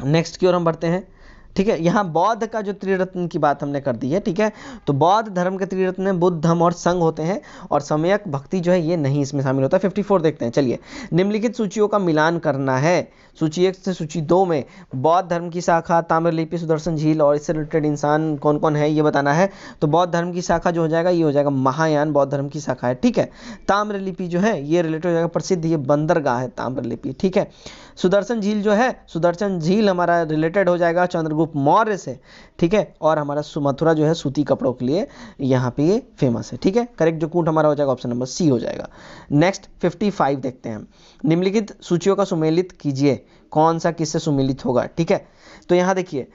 नेक्स्ट की ओर हम बढ़ते हैं। ठीक है, यहाँ बौद्ध का जो त्रिरत्न की बात हमने कर दी है। ठीक है, तो बौद्ध धर्म के त्रिरत्न में बुद्ध, धम्म और संघ होते हैं, और सम्यक भक्ति जो है ये नहीं इसमें शामिल होता है। 54 देखते हैं, चलिए निम्नलिखित सूचियों का मिलान करना है। सूची 1 से सूची 2 में बौद्ध धर्म की शाखा, ताम्रलिपि, सुदर्शन झील और इससे रिलेटेड इंसान कौन कौन है ये बताना है। तो बौद्ध धर्म की शाखा जो हो जाएगा ये हो जाएगा महायान बौद्ध धर्म की शाखा है। ठीक है, ताम्रलिपि जो है ये रिलेटेड हो जाएगा प्रसिद्ध, ये बंदरगाह है ताम्रलिपि। ठीक है, सुदर्शन झील जो है, सुदर्शन झील हमारा रिलेटेड हो जाएगा चंद्रगुप्त मौर्य से। ठीक है, और हमारा मथुरा जो है सूती कपड़ों के लिए यहाँ पे ये फेमस है। ठीक है, करेक्ट जो कूट हमारा हो जाएगा ऑप्शन नंबर सी हो जाएगा। नेक्स्ट 55 देखते हैं, निम्नलिखित सूचियों का सुमेलित कीजिए, कौन सा किससे सुमेलित होगा। ठीक है, तो यहाँ देखिए,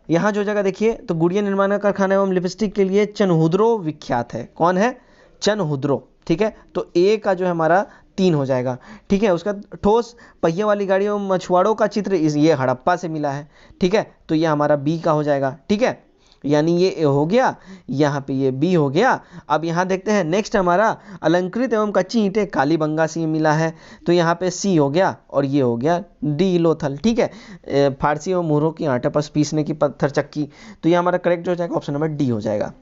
यहाँ जो जगह देखिए, तो गुड़िया निर्माण कारखाना एवं लिपस्टिक के लिए चनहुद्रो विख्यात है। कौन है? चनहुद्रो। ठीक है, तो ए का जो है हमारा 3 हो जाएगा। ठीक है, उसका ठोस पहिए वाली गाड़ी एवं मछुआरों का चित्र ये हड़प्पा से मिला है। ठीक है, तो ये हमारा बी का हो जाएगा। ठीक है, यानी ये ए हो गया, यहाँ पे ये बी हो गया। अब यहाँ देखते हैं नेक्स्ट हमारा अलंकृत एवं कच्ची ईंटें कालीबंगा से मिला है, तो यहाँ पे सी हो गया, और ये हो गया डी लोथल। ठीक है, फारसी एवं मोहरों की आटे पर पीसने की पत्थर चक्की, तो ये हमारा करेक्ट हो जाएगा ऑप्शन नंबर डी हो जाएगा।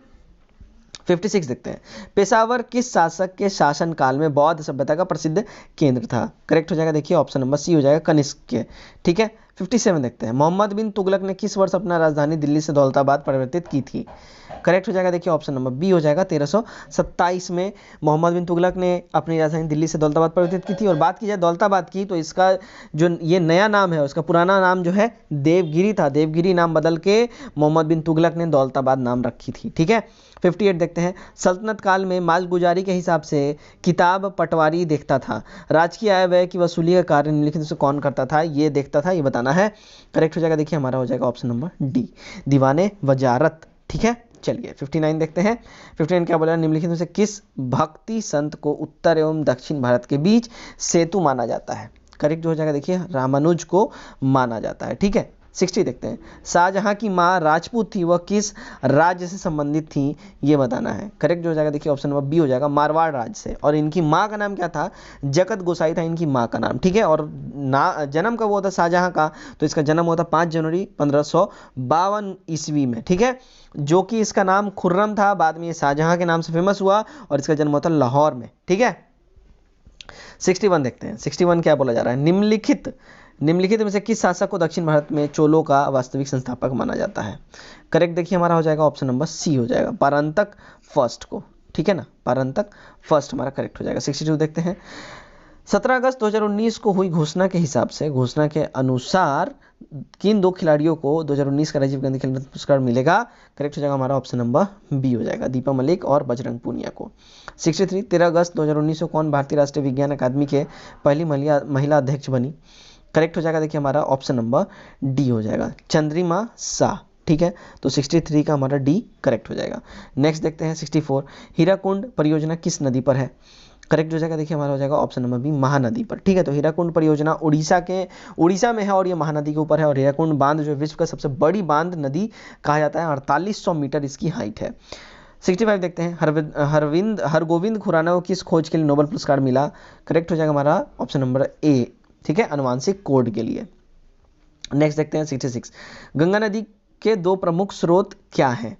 56 देखते हैं, पेशावर किस शासक के शासन काल में बौद्ध सभ्यता का प्रसिद्ध केंद्र था? करेक्ट हो जाएगा देखिए ऑप्शन नंबर सी हो जाएगा, कनिष्क के। ठीक है, 57 देखते हैं, मोहम्मद बिन तुगलक ने किस वर्ष अपना राजधानी दिल्ली से दौलताबाद परिवर्तित की थी? करेक्ट हो जाएगा देखिए ऑप्शन नंबर बी हो जाएगा, 1327 में मोहम्मद बिन तुगलक ने अपनी राजधानी दिल्ली से दौलताबाद परिवर्तित की थी। और बात की जाए दौलताबाद की, तो इसका जो ये नया नाम है, उसका पुराना नाम जो है देवगिरी था। देवगिरी नाम बदल के मोहम्मद बिन तुगलक ने दौलताबाद नाम रखी थी। ठीक है, 58 देखते हैं, सल्तनत काल में मालगुजारी के हिसाब से किताब पटवारी देखता था, राजकीय आय व्यय की वसूली का कार्य निम्नलिखित से कौन करता था? ये देखता था, ये बताना है। करेक्ट हो जाएगा देखिए हमारा हो जाएगा ऑप्शन नंबर डी, दीवाने वजारत। ठीक है, चलिए 59 देखते हैं। 59 क्या बोला, निम्नलिखित में से किस भक्ति संत को उत्तर एवं दक्षिण भारत के बीच सेतु माना जाता है? करेक्ट हो जाएगा देखिए रामानुज को माना जाता है। ठीक है, 60 देखते हैं, शाहजहां की माँ राजपूत थी, वह किस राज्य से संबंधित थी? ये बताना है। करेक्ट हो जाएगा देखिए ऑप्शन नंबर बी हो जाएगा, मारवाड़ राज्य से। और इनकी माँ का नाम क्या था? जगत गोसाई था इनकी माँ का नाम। ठीक है, और जन्म कब हुआ था शाहजहां का? तो इसका जन्म हुआ था 5 जनवरी 1552 ईस्वी में। ठीक है, जो कि इसका नाम खुर्रम था, बाद में ये शाहजहां के नाम से फेमस हुआ, और इसका जन्म हुआ था लाहौर में। ठीक है, 61 देखते हैं, 61 क्या बोला जा रहा है, निम्नलिखित में से किस शासक को दक्षिण भारत में चोलों का वास्तविक संस्थापक माना जाता है? करेक्ट देखिए हमारा हो जाएगा ऑप्शन नंबर सी हो जाएगा, परांतक फर्स्ट को। ठीक है ना, परांतक फर्स्ट हमारा करेक्ट हो जाएगा। 62 देखते हैं, 17 अगस्त 2019 को हुई घोषणा के हिसाब से, घोषणा के अनुसार किन 2 खिलाड़ियों को 2019 का राजीव गांधी खेल रत्न पुरस्कार मिलेगा? करेक्ट हो जाएगा हमारा ऑप्शन नंबर बी हो जाएगा, दीपा मलिक और बजरंग पूनिया को। 63 13 अगस्त 2019 को कौन भारतीय राष्ट्रीय विज्ञान अकादमी के पहली महिला अध्यक्ष बनी? करेक्ट हो जाएगा देखिए हमारा ऑप्शन नंबर डी हो जाएगा, चंद्रिमा शाह। ठीक है, तो 63 का हमारा डी करेक्ट हो जाएगा। नेक्स्ट देखते हैं 64, हीराकुंड परियोजना किस नदी पर है? करेक्ट हो जाएगा, देखिए हमारा हो जाएगा ऑप्शन नंबर बी, महानदी पर। ठीक है, तो हीराकुंड परियोजना उड़ीसा में है और ये महानदी के ऊपर है। और हीराकुंड बांध जो विश्व का सबसे बड़ी बांध नदी कहा जाता है, 4800 मीटर इसकी हाइट है। 65 देखते हैं, हरगोविंद खुराना को किस खोज के लिए नोबेल पुरस्कार मिला? करेक्ट हो जाएगा हमारा ऑप्शन नंबर ए, ठीक है, अनुवांशिक कोड के लिए। नेक्स्ट देखते हैं 66, गंगा नदी के दो प्रमुख स्रोत क्या हैं?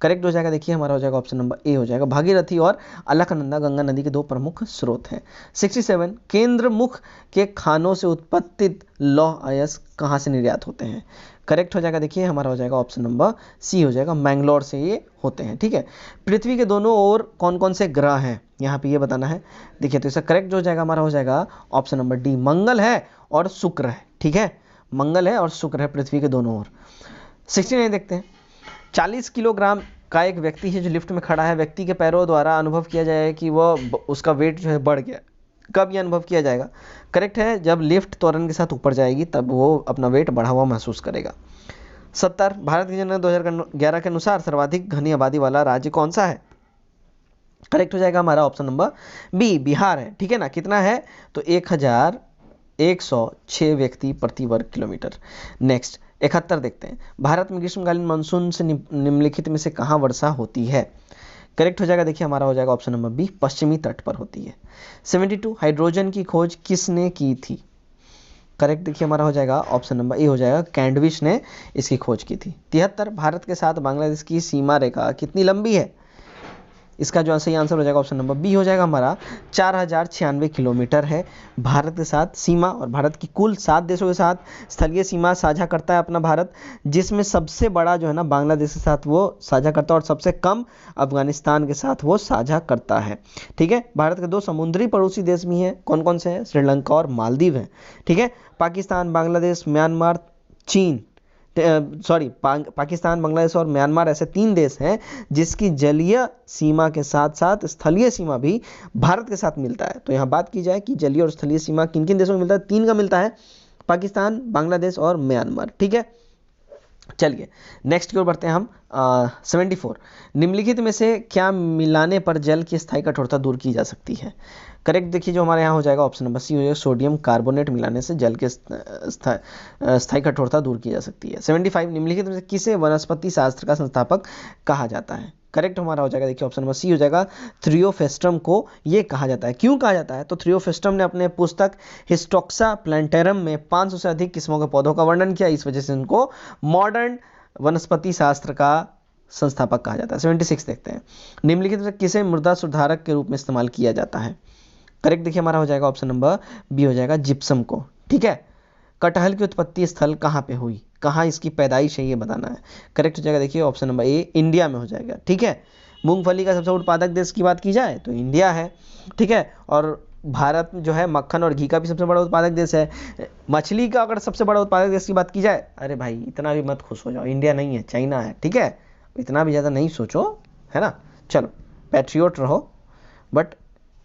करेक्ट हो जाएगा, देखिए हमारा हो जाएगा ऑप्शन नंबर ए हो जाएगा, भागीरथी और अलकनंदा गंगा नदी के दो प्रमुख स्रोत हैं। 67, केंद्र मुख के खानों से उत्पादित लौह अयस्क कहाँ से निर्यात होते हैं? करेक्ट हो जाएगा, देखिए हमारा हो जाएगा ऑप्शन नंबर सी हो जाएगा, मैंगलोर से ये होते हैं। ठीक है, पृथ्वी के दोनों ओर कौन कौन से ग्रह हैं, यहाँ पे ये बताना है। देखिए तो इसका करेक्ट हो जाएगा हमारा हो जाएगा ऑप्शन नंबर डी, मंगल है और शुक्र है। ठीक है, मंगल है और शुक्र है पृथ्वी के दोनों ओर। 69 देखते हैं, 40 किलोग्राम का एक व्यक्ति है जो लिफ्ट में खड़ा है, व्यक्ति के पैरों द्वारा अनुभव किया जाए कि वह उसका वेट जो है बढ़ गया। कब यह अनुभव किया जाएगा? करेक्ट है, जब लिफ्ट त्वरण के साथ ऊपर जाएगी तब वो अपना वेट बढ़ा हुआ महसूस करेगा। 70, भारत की जनगणना 2011 के अनुसार सर्वाधिक घनी आबादी वाला राज्य कौन सा है? करेक्ट हो जाएगा हमारा ऑप्शन नंबर बी, बिहार है। ठीक है ना, कितना है तो 1106 व्यक्ति प्रति वर्ग किलोमीटर। नेक्स्ट 71 देखते हैं, भारत में ग्रीष्मकालीन मानसून से निम्नलिखित में से कहाँ वर्षा होती है? करेक्ट हो जाएगा, देखिए हमारा हो जाएगा ऑप्शन नंबर बी, पश्चिमी तट पर होती है। 72, हाइड्रोजन की खोज किसने की थी? करेक्ट देखिए हमारा हो जाएगा ऑप्शन नंबर ए हो जाएगा, कैंडविच ने इसकी खोज की थी। 73, भारत के साथ बांग्लादेश की सीमा रेखा कितनी लंबी है? इसका जो सही आंसर हो जाएगा ऑप्शन नंबर बी हो जाएगा हमारा, 4096 किलोमीटर है भारत के साथ सीमा। और भारत की कुल 7 देशों के साथ स्थलीय सीमा साझा करता है अपना भारत, जिसमें सबसे बड़ा जो है ना बांग्लादेश के साथ वो साझा करता है और सबसे कम अफगानिस्तान के साथ वो साझा करता है। ठीक है, भारत के 2 समुद्री पड़ोसी देश भी हैं, कौन कौन से हैं? श्रीलंका और मालदीव हैं। ठीक है, पाकिस्तान, बांग्लादेश, म्यांमार, चीन, पाकिस्तान, बांग्लादेश और म्यांमार ऐसे 3 देश हैं जिसकी जलीय सीमा के साथ साथ स्थलीय सीमा भी भारत के साथ मिलता है। तो यहाँ बात की जाए कि जलीय और स्थलीय सीमा किन किन देशों में मिलता है? 3 का मिलता है, पाकिस्तान, बांग्लादेश और म्यांमार। ठीक है, चलिए नेक्स्ट की ओर बढ़ते हैं हम। 74, निम्नलिखित में से क्या मिलाने पर जल की स्थायी कठोरता दूर की जा सकती है? करेक्ट देखिए जो हमारे यहाँ हो जाएगा ऑप्शन नंबर सी हो जाएगा, सोडियम कार्बोनेट मिलाने से जल के स्थायी कठोरता दूर की जा सकती है। 75, निम्नलिखित में से किसे वनस्पति शास्त्र का संस्थापक कहा जाता है? करेक्ट हमारा हो जाएगा, देखिए ऑप्शन नंबर सी हो जाएगा, थ्रियोफेस्ट्रम को ये कहा जाता है। क्यों कहा जाता है? तो थ्रियोफेस्ट्रम ने अपने पुस्तक हिस्टोक्सा प्लांटेरम में 500 से अधिक किस्मों के पौधों का वर्णन किया, इस वजह से उनको मॉडर्न वनस्पति शास्त्र का संस्थापक कहा जाता है। 76 देखते हैं, निम्नलिखित में किसे मृदा सुधारक के रूप में इस्तेमाल किया जाता है? करेक्ट देखिए हमारा हो जाएगा ऑप्शन नंबर बी हो जाएगा, जिप्सम को। ठीक है, कटहल की उत्पत्ति स्थल कहाँ पे हुई, कहाँ इसकी पैदाइश है ये बताना है। करेक्ट हो जाएगा, देखिए ऑप्शन नंबर ए, इंडिया में हो जाएगा। ठीक है, मूंगफली का सबसे उत्पादक देश की बात की जाए तो इंडिया है। ठीक है, और भारत जो है मक्खन और घी का भी सबसे बड़ा उत्पादक देश है। मछली का अगर सबसे बड़ा उत्पादक देश की बात की जाए, अरे भाई इतना भी मत खुश हो जाओ, इंडिया नहीं है, चाइना है। ठीक है, इतना भी ज़्यादा नहीं सोचो, है ना। चलो पैट्रियोट रहो बट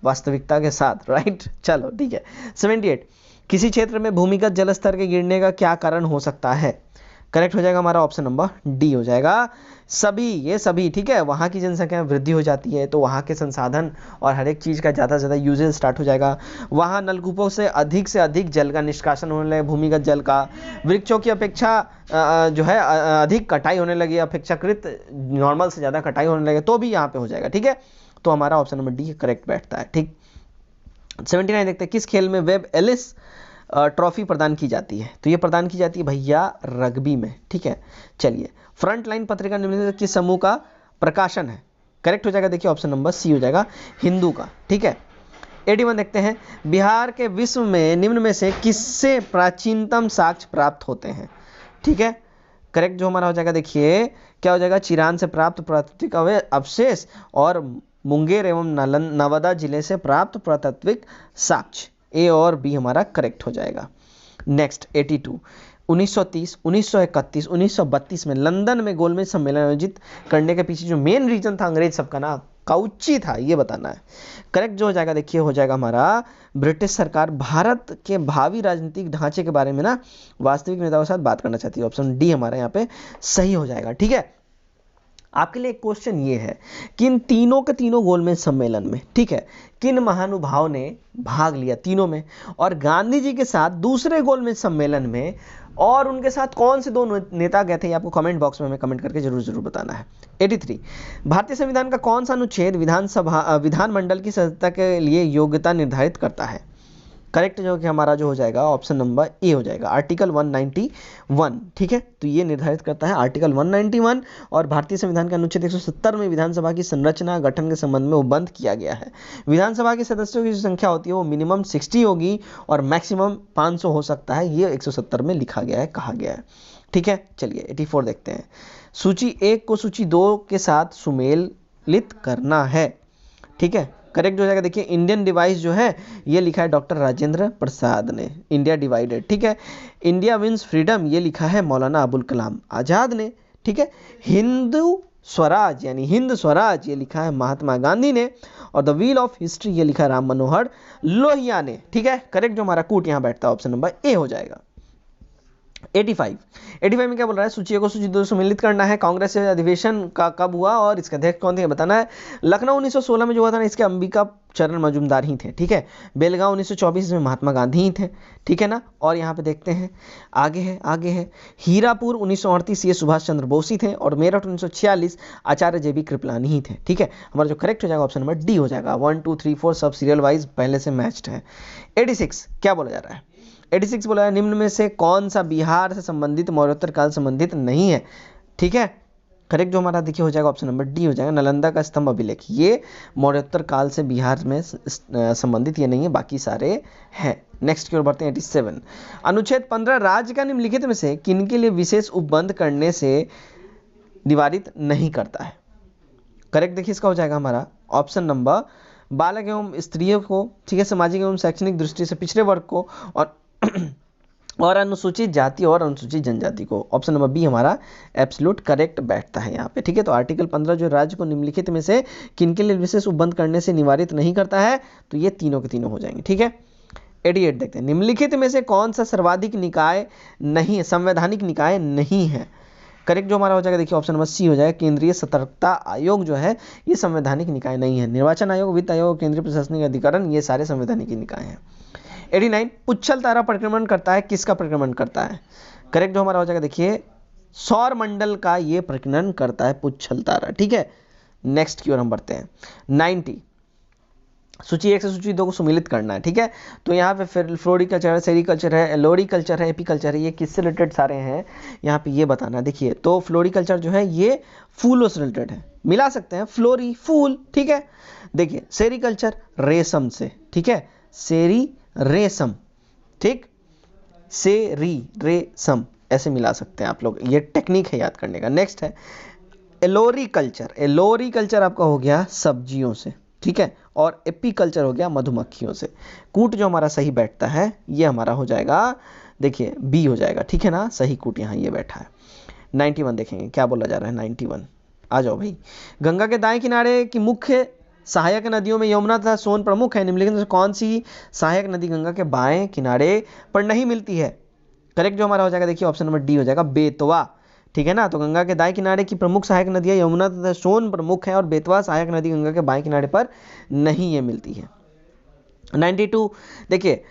वास्तविकता के साथ, राइट। चलो ठीक है। 78, किसी क्षेत्र में भूमिगत जल स्तर के गिरने का क्या कारण हो सकता है? करेक्ट हो जाएगा हमारा ऑप्शन नंबर डी हो जाएगा, ये सभी। ठीक है, वहाँ की जनसंख्या में वृद्धि हो जाती है तो वहाँ के संसाधन और हर एक चीज़ का ज़्यादा से ज़्यादा यूजेज स्टार्ट हो जाएगा। वहाँ नलकूपों से अधिक जल का निष्कासन होने लगे, भूमिगत जल का। वृक्षों की अपेक्षा जो है अधिक कटाई होने लगी, अपेक्षाकृत नॉर्मल से ज़्यादा कटाई होने लगे, तो भी यहाँ पे हो जाएगा। ठीक है, तो हमारा ऑप्शन नंबर डी करेक्ट बैठता है। ठीक, 79 देखते हैं, किस खेल में वेब एलिस ट्रॉफी प्रदान की जाती है? तो ये प्रदान की जाती है भैया रग्बी में। ठीक है, चलिए फ्रंटलाइन पत्रिका निम्नलिखित किस समूह का प्रकाशन है? करेक्ट हो जाएगा, देखिए ऑप्शन नंबर सी हो जाएगा, हिंदू का। ठीक है, 81 देखते हैं, बिहार के विश्व में निम्न में से किससे प्राचीनतम साक्ष्य प्राप्त होते हैं? ठीक है, करेक्ट जो हमारा हो जाएगा, देखिए क्या हो जाएगा, चिरान से प्राप्त पुरातात्विक अवशेष और मुंगेर एवं नवादा जिले से प्राप्त पुरातात्विक साक्ष्य। ए और बी हमारा करेक्ट हो जाएगा। नेक्स्ट 82, 1930, 1931, 1932 में लंदन में गोलमेज सम्मेलन आयोजित करने के पीछे जो मेन रीजन था अंग्रेज सबका ना काउची था, ये बताना है। करेक्ट जो हो जाएगा, देखिए हो जाएगा हमारा, ब्रिटिश सरकार भारत के भावी राजनीतिक ढांचे के बारे में ना वास्तविक नेताओं के साथ बात करना चाहती है। ऑप्शन डी हमारा यहाँ पे सही हो जाएगा। ठीक है, आपके लिए एक क्वेश्चन ये है कि इन तीनों के तीनों गोलमेज सम्मेलन में, ठीक है, किन महानुभाव ने भाग लिया तीनों में, और गांधी जी के साथ दूसरे गोलमेज सम्मेलन में, और उनके साथ कौन से दो नेता गए थे, ये आपको कमेंट बॉक्स में हमें कमेंट करके जरूर बताना है। 83, भारतीय संविधान का कौन सा अनुच्छेद विधानमंडल की सदस्यता के लिए योग्यता निर्धारित करता है? करेक्ट जो कि हमारा जो हो जाएगा ऑप्शन नंबर ए हो जाएगा, आर्टिकल 191, ठीक है। तो ये निर्धारित करता है आर्टिकल 191, और भारतीय संविधान के अनुच्छेद 170 में विधानसभा की संरचना गठन के संबंध में उपबंध किया गया है। विधानसभा के सदस्यों की जो संख्या होती है वो मिनिमम 60 होगी और मैक्सिमम 500 हो सकता है, ये 170 में लिखा गया है, कहा गया है, ठीक है। चलिए 84 देखते हैं। सूची 1 को सूची 2 के साथ सुमेलित करना है, ठीक है। करेक्ट हो जाएगा, देखिए इंडियन डिवाइस जो है ये लिखा है डॉक्टर राजेंद्र प्रसाद ने, इंडिया डिवाइडेड, ठीक है। इंडिया विंस फ्रीडम ये लिखा है मौलाना अबुल कलाम आजाद ने, ठीक है। हिंदू स्वराज यानी हिंद स्वराज ये लिखा है महात्मा गांधी ने, और द व्हील ऑफ हिस्ट्री ये लिखा है राम मनोहर लोहिया ने, ठीक है। करेक्ट जो हमारा कूट यहाँ बैठता है ऑप्शन नंबर ए हो जाएगा। 85 में क्या बोल रहा है, सूची को सूची 2 से सम्मिलित करना है। कांग्रेस अधिवेशन का कब हुआ और इसके अध्यक्ष कौन थे बताना है। लखनऊ 1916 में जो हुआ था ना, इसके अंबिका चरण मजूमदार ही थे, ठीक है। बेलगांव 1924 में महात्मा गांधी ही थे, ठीक है ना। और यहाँ पे देखते हैं आगे है हीरापुर 1938 ये सुभाष चंद्र बोस ही थे, और मेरठ 1946 आचार्य JB कृपलानी ही थे, ठीक है। हमारा जो करेक्ट हो जाएगा ऑप्शन नंबर डी हो जाएगा। 1 2 3 4 सब सीरियल वाइज पहले से मैच्ड है। 86 क्या बोला जा रहा है, 86 बोला है निम्न में से कौन सा बिहार से संबंधित मौर्योत्तर काल संबंधित नहीं है, ठीक है। करेक्ट जो हमारा देखिए हो जाएगा ऑप्शन नंबर डी हो जाएगा। नालंदा का स्तंभ अभिलेख ये मौर्योत्तर काल से बिहार में संबंधित ये नहीं है, बाकी सारे हैं। नेक्स्ट की ओर बढ़ते हैं 87, अनुच्छेद 15 राज्य का निम्नलिखित में से किनके लिए विशेष उपबंध करने से निवारित नहीं करता है। करेक्ट देखिए इसका हो जाएगा हमारा ऑप्शन नंबर बालक एवं स्त्रियों को, ठीक है, सामाजिक एवं शैक्षणिक दृष्टि से पिछड़े वर्ग को, और अनुसूचित जाति और अनुसूचित जनजाति को। ऑप्शन नंबर बी हमारा एब्सोल्यूट करेक्ट बैठता है यहाँ पे, ठीक है। तो आर्टिकल 15 जो राज्य को निम्नलिखित में से किनके लिए विशेष उपबंध करने से निवारित नहीं करता है, तो ये तीनों के तीनों हो जाएंगे, ठीक है। 88 देखते हैं, निम्नलिखित में से कौन सा सर्वाधिक निकाय नहीं है, संवैधानिक निकाय नहीं है। करेक्ट जो हमारा हो जाएगा देखिए ऑप्शन नंबर सी हो जाएगा, केंद्रीय सतर्कता आयोग जो है ये संवैधानिक निकाय नहीं है। निर्वाचन आयोग, वित्त आयोग, केंद्रीय प्रशासनिक अधिकरण ये सारे संवैधानिक निकाय हैं। 89 पुच्छल तारा परिक्रमण करता है, किसका परिक्रमण करता है। करेक्ट जो हमारा हो जाएगा देखिए सौर मंडल का ये परिक्रमण करता है पुच्छल तारा, ठीक है। नेक्स्ट की ओर हम बढ़ते हैं। 90 सूची 1 से सूची 2 को सम्मिलित करना है, ठीक है। तो यहाँ पे फिर फ्लोरिकल्चर है, सेरिकल्चर है, एलोरिकल्चर है, एपीकल्चर है, ये किससे रिलेटेड सारे हैं यहाँ पे ये बताना है। देखिए तो फ्लोरिकल्चर जो है ये फूलों से रिलेटेड है, मिला सकते हैं फ्लोरी फूल, ठीक है। देखिए सेरिकल्चर रेशम से, ठीक है, सेरी रेशम, ठीक, रेशम ऐसे मिला सकते हैं आप लोग, ये टेक्निक है याद करने का। नेक्स्ट है एलोरिकल्चर, एलोरिकल्चर आपका हो गया सब्जियों से, ठीक है, और एपीकल्चर हो गया मधुमक्खियों से। कूट जो हमारा सही बैठता है ये हमारा हो जाएगा देखिए बी हो जाएगा, ठीक है ना, सही कूट यहाँ ये बैठा है। 91 देखेंगे क्या बोला जा रहा है। 91 आ जाओ भाई। गंगा के दाएं किनारे की मुख्य सहायक नदियों में यमुना तथा सोन प्रमुख है, निम्नलिखित में से कौन सी सहायक नदी गंगा के बाएं किनारे पर नहीं मिलती है। करेक्ट जो हमारा हो जाएगा देखिए ऑप्शन नंबर डी हो जाएगा, बेतवा, ठीक है ना। तो गंगा के दाएं किनारे की प्रमुख सहायक नदियां यमुना तथा सोन प्रमुख है, और बेतवा सहायक नदी गंगा के बाएं किनारे पर नहीं ये मिलती है। 92 देखिए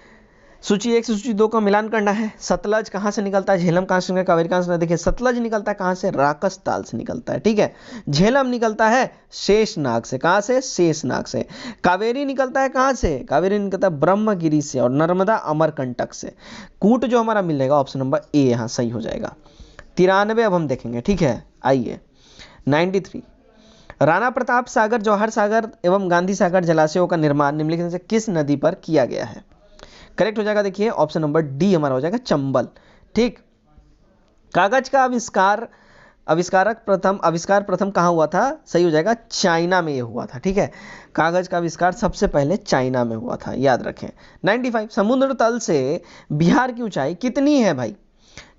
सूची 1 से सूची 2 का मिलान करना है। सतलज कहाँ से निकलता है, झेलम कहाँ से निकलता है, कावेरी कहाँ से। देखिए सतलज निकलता है कहाँ से, राकस ताल से निकलता है, ठीक है। झेलम निकलता है शेषनाग से, कहाँ से, शेषनाग से। कावेरी निकलता है कहाँ से, कावेरी निकलता है ब्रह्मगिरी से, और नर्मदा अमरकंटक से। कूट जो हमारा मिलेगा ऑप्शन नंबर ए यहाँ सही हो जाएगा। 93 अब हम देखेंगे, ठीक है, आइए। 93 राणा प्रताप सागर, जवाहर सागर एवं गांधी सागर जलाशयों का निर्माण निम्नलिखित में से किस नदी पर किया गया है। करेक्ट हो जाएगा देखिए ऑप्शन नंबर डी हमारा हो जाएगा चंबल, ठीक। कागज का आविष्कार प्रथम कहाँ हुआ था, सही हो जाएगा चाइना में ये हुआ था, ठीक है। कागज का आविष्कार सबसे पहले चाइना में हुआ था, याद रखें। 95 समुद्र तल से बिहार की ऊंचाई कितनी है भाई।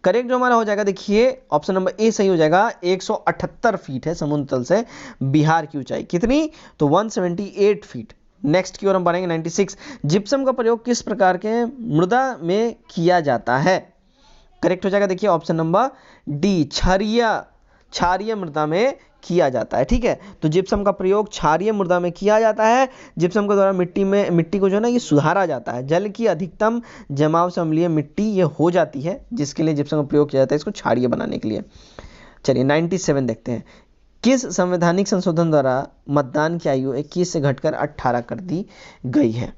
करेक्ट जो हमारा हो जाएगा देखिए ऑप्शन नंबर ए सही हो जाएगा, 178 फीट है समुद्र तल से बिहार की ऊंचाई, कितनी, तो 178 फीट। नेक्स्ट की ओर हम बढ़ेंगे। 96 जिप्सम का प्रयोग किस प्रकार के मृदा में किया जाता है। करेक्ट हो जाएगा देखिए ऑप्शन नंबर डी, क्षारीय क्षारीय मृदा में किया जाता है। ठीक है, तो जिप्सम का प्रयोग क्षारीय मृदा में किया जाता है। जिप्सम के द्वारा मिट्टी को जो है ना ये सुधारा जाता है। जल की अधिकतम जमाव से अम्लीय मिट्टी ये हो जाती है, जिसके लिए जिप्सम का प्रयोग किया जाता है इसको क्षारीय बनाने के लिए। चलिए 97 देखते हैं। किस संवैधानिक संशोधन द्वारा मतदान की आयु 21 से घटकर 18 कर दी गई है?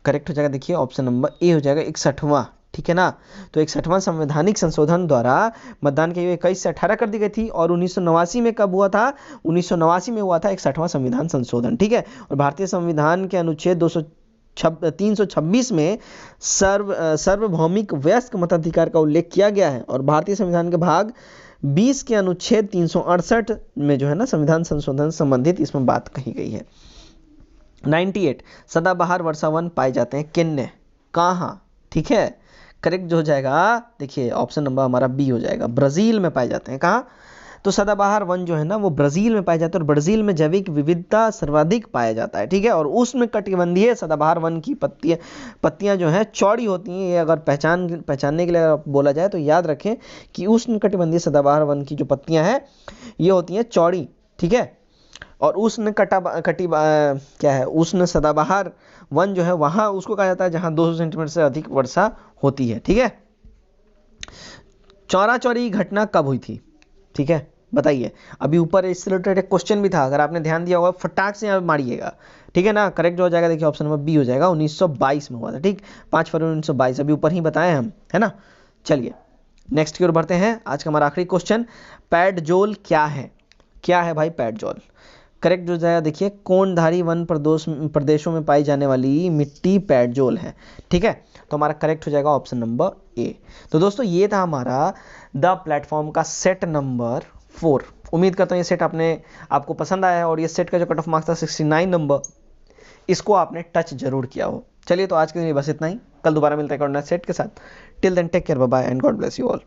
करेक्ट हो जाएगा, देखिए ऑप्शन नंबर ए हो जाएगा 61वां। ठीक है ना, तो 61वां संवैधानिक संशोधन द्वारा मतदान की आयु 21 से 18 कर दी गई थी। और 1989 में कब हुआ था? 1989 में हुआ था 61वां संविधान संशोधन। ठीक है, और भारतीय संविधान के अनुच्छेद 326 में सार्वभौमिक वयस्क मताधिकार का उल्लेख किया गया है। और भारतीय संविधान के भाग 20 के अनुच्छेद 368 में जो है ना संविधान संशोधन संबंधित इसमें बात कही गई है। 98 सदाबहार वर्षावन पाए जाते हैं किन्ने, कहाँ? ठीक है, करेक्ट जो हो जाएगा देखिए ऑप्शन नंबर हमारा बी हो जाएगा, ब्राजील में पाए जाते हैं। कहाँ? तो सदाबहार वन जो है ना वो ब्राजील में पाए जाते हैं, और ब्राजील में जैविक विविधता सर्वाधिक पाया जाता है। ठीक है, और उष्ण कटिबंधीय सदाबहार वन की पत्तियां जो हैं चौड़ी होती हैं। ये अगर पहचानने के लिए अगर बोला जाए तो याद रखें कि उष्ण कटिबंधीय सदाबहार वन की जो पत्तियां हैं ये होती हैं चौड़ी। ठीक है, और उष्ण उष्ण सदाबहार वन जो है वहां उसको कहा जाता है जहां 200 सेंटीमीटर से अधिक वर्षा होती है। ठीक है, चौरा चौरी घटना कब हुई थी? ठीक है, बताइए। अभी ऊपर इससे रिलेटेड एक क्वेश्चन भी था, अगर आपने ध्यान दिया होगा फटाक से यहाँ मारिएगा। ठीक है ना, करेक्ट जो हो जाएगा देखिए ऑप्शन नंबर बी हो जाएगा, 1922 में हुआ था। ठीक, 5 फरवरी 1922, अभी ऊपर ही बताए हम, है ना। चलिए नेक्स्ट की ओर बढ़ते हैं। आज का हमारा आखिरी क्वेश्चन, पैडजोल क्या है? क्या है भाई पैडजोल? करेक्ट जो जाएगा देखिए, कोणधारी वन प्रदेशों में पाई जाने वाली मिट्टी पैडजोल है। ठीक है, तो हमारा करेक्ट हो जाएगा ऑप्शन नंबर ए। तो दोस्तों ये था हमारा द प्लेटफॉर्म का सेट नंबर 4। उम्मीद करता हूँ ये सेट आपको पसंद आया है, और ये सेट का जो कट ऑफ मार्क्स था 69 नंबर, इसको आपने टच जरूर किया हो। चलिए तो आज के लिए बस इतना ही, कल दोबारा मिलते हैं सेट के साथ। Till then take care, bye bye and God bless you all.